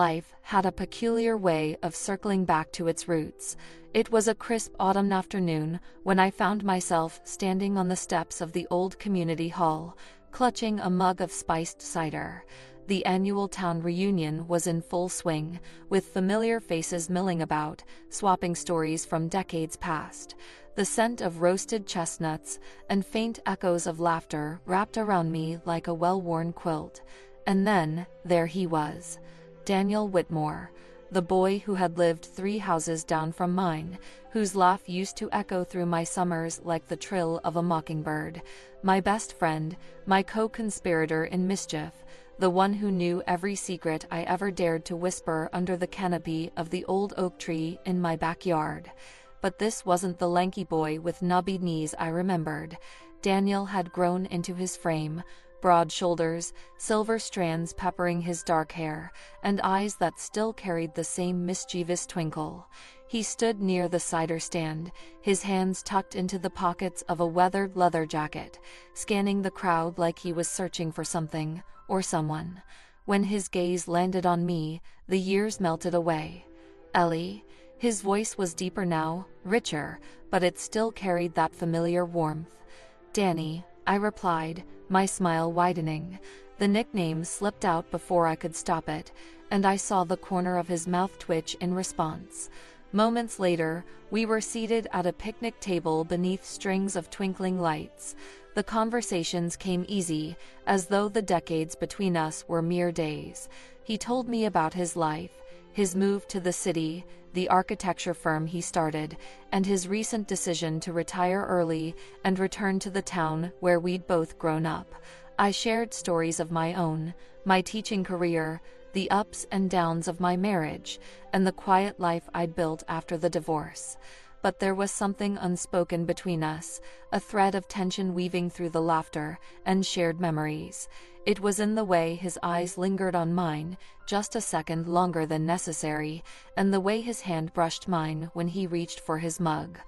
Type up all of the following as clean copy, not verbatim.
Life had a peculiar way of circling back to its roots. It was a crisp autumn afternoon when I found myself standing on the steps of the old community hall, clutching a mug of spiced cider. The annual town reunion was in full swing, with familiar faces milling about, swapping stories from decades past. The scent of roasted chestnuts and faint echoes of laughter wrapped around me like a well-worn quilt. And then, there he was. Daniel Whitmore, the boy who had lived 3 houses down from mine, whose laugh used to echo through my summers like the trill of a mockingbird, my best friend, my co-conspirator in mischief, the one who knew every secret I ever dared to whisper under the canopy of the old oak tree in my backyard. But this wasn't the lanky boy with knobby knees I remembered. Daniel had grown into his frame, broad shoulders, silver strands peppering his dark hair, and eyes that still carried the same mischievous twinkle. He stood near the cider stand, his hands tucked into the pockets of a weathered leather jacket, scanning the crowd like he was searching for something, or someone. When his gaze landed on me, the years melted away. "Ellie." His voice was deeper now, richer, but it still carried that familiar warmth. "Danny," I replied, my smile widening. The nickname slipped out before I could stop it, and I saw the corner of his mouth twitch in response. Moments later, we were seated at a picnic table beneath strings of twinkling lights. The conversations came easy, as though the decades between us were mere days. He told me about his life, his move to the city, the architecture firm he started, and his recent decision to retire early and return to the town where we'd both grown up. I shared stories of my own, my teaching career, the ups and downs of my marriage, and the quiet life I'd built after the divorce. But there was something unspoken between us, a thread of tension weaving through the laughter and shared memories. It was in the way his eyes lingered on mine, just a second longer than necessary, and the way his hand brushed mine when he reached for his mug.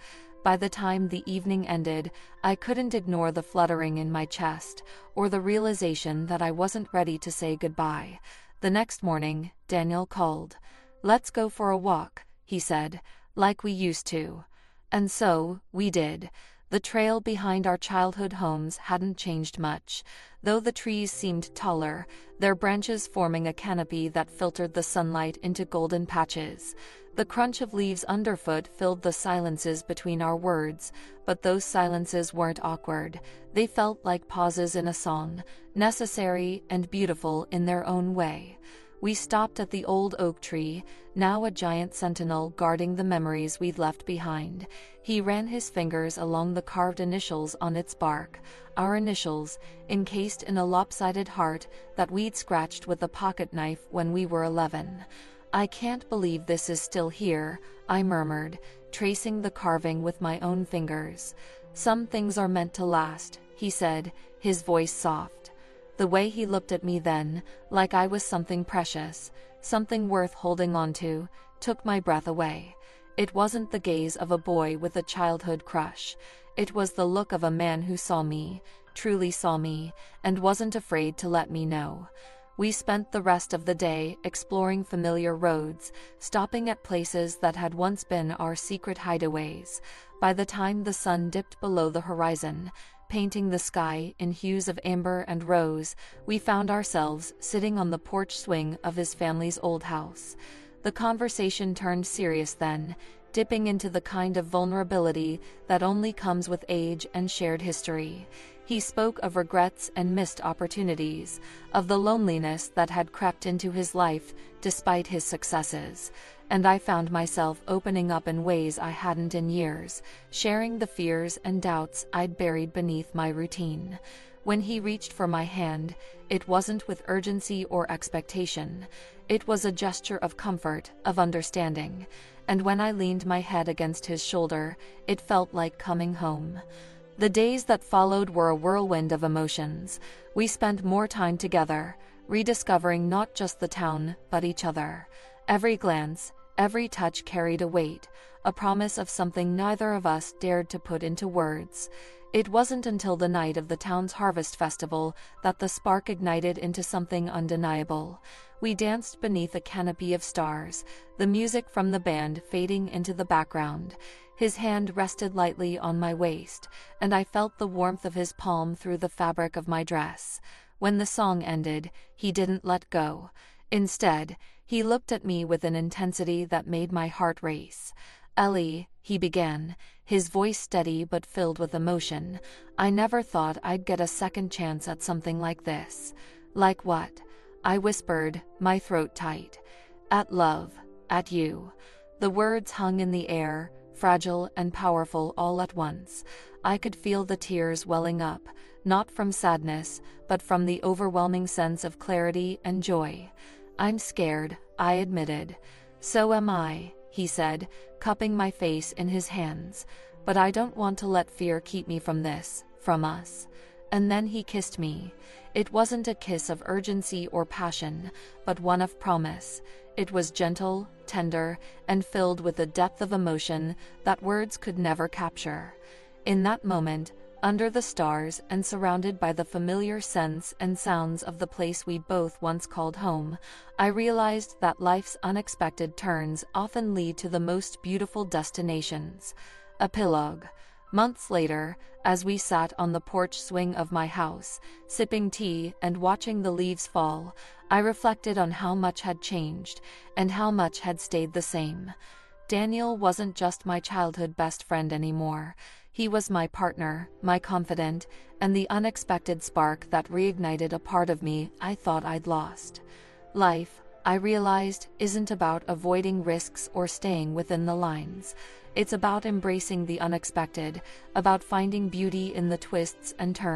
By the time the evening ended, I couldn't ignore the fluttering in my chest, or the realization that I wasn't ready to say goodbye. The next morning, Daniel called. "Let's go for a walk," he said, "like we used to." And so, we did. The trail behind our childhood homes hadn't changed much, though the trees seemed taller, their branches forming a canopy that filtered the sunlight into golden patches. The crunch of leaves underfoot filled the silences between our words, but those silences weren't awkward. They felt like pauses in a song, necessary and beautiful in their own way. We stopped at the old oak tree, now a giant sentinel guarding the memories we'd left behind. He ran his fingers along the carved initials on its bark, our initials, encased in a lopsided heart that we'd scratched with a pocket knife when we were 11. "I can't believe this is still here," I murmured, tracing the carving with my own fingers. "Some things are meant to last," he said, his voice soft. The way he looked at me then, like I was something precious, something worth holding on to, took my breath away. It wasn't the gaze of a boy with a childhood crush. It was the look of a man who saw me, truly saw me, and wasn't afraid to let me know. We spent the rest of the day exploring familiar roads, stopping at places that had once been our secret hideaways. By the time the sun dipped below the horizon, painting the sky in hues of amber and rose, we found ourselves sitting on the porch swing of his family's old house. The conversation turned serious then, dipping into the kind of vulnerability that only comes with age and shared history. He spoke of regrets and missed opportunities, of the loneliness that had crept into his life despite his successes, and I found myself opening up in ways I hadn't in years, sharing the fears and doubts I'd buried beneath my routine. When he reached for my hand, it wasn't with urgency or expectation. It was a gesture of comfort, of understanding, and when I leaned my head against his shoulder, it felt like coming home. The days that followed were a whirlwind of emotions. We spent more time together, rediscovering not just the town, but each other. Every glance, every touch carried a weight, a promise of something neither of us dared to put into words. It wasn't until the night of the town's harvest festival that the spark ignited into something undeniable. We danced beneath a canopy of stars, the music from the band fading into the background. His hand rested lightly on my waist, and I felt the warmth of his palm through the fabric of my dress. When the song ended, he didn't let go. Instead, he looked at me with an intensity that made my heart race. "Ellie," he began, his voice steady but filled with emotion, "I never thought I'd get a second chance at something like this." "Like what?" I whispered, my throat tight. "At love, at you." The words hung in the air, fragile and powerful all at once. I could feel the tears welling up, not from sadness, but from the overwhelming sense of clarity and joy. "I'm scared," I admitted. "So am I," he said, cupping my face in his hands. "But I don't want to let fear keep me from this, from us." And then he kissed me. It wasn't a kiss of urgency or passion, but one of promise. It was gentle, tender, and filled with a depth of emotion that words could never capture. In that moment, under the stars and surrounded by the familiar scents and sounds of the place we both once called home, I realized that life's unexpected turns often lead to the most beautiful destinations. Epilogue. Months later, as we sat on the porch swing of my house, sipping tea and watching the leaves fall, I reflected on how much had changed, and how much had stayed the same. Daniel wasn't just my childhood best friend anymore. He was my partner, my confidant, and the unexpected spark that reignited a part of me I thought I'd lost. Life, I realized, isn't about avoiding risks or staying within the lines. It's about embracing the unexpected, about finding beauty in the twists and turns.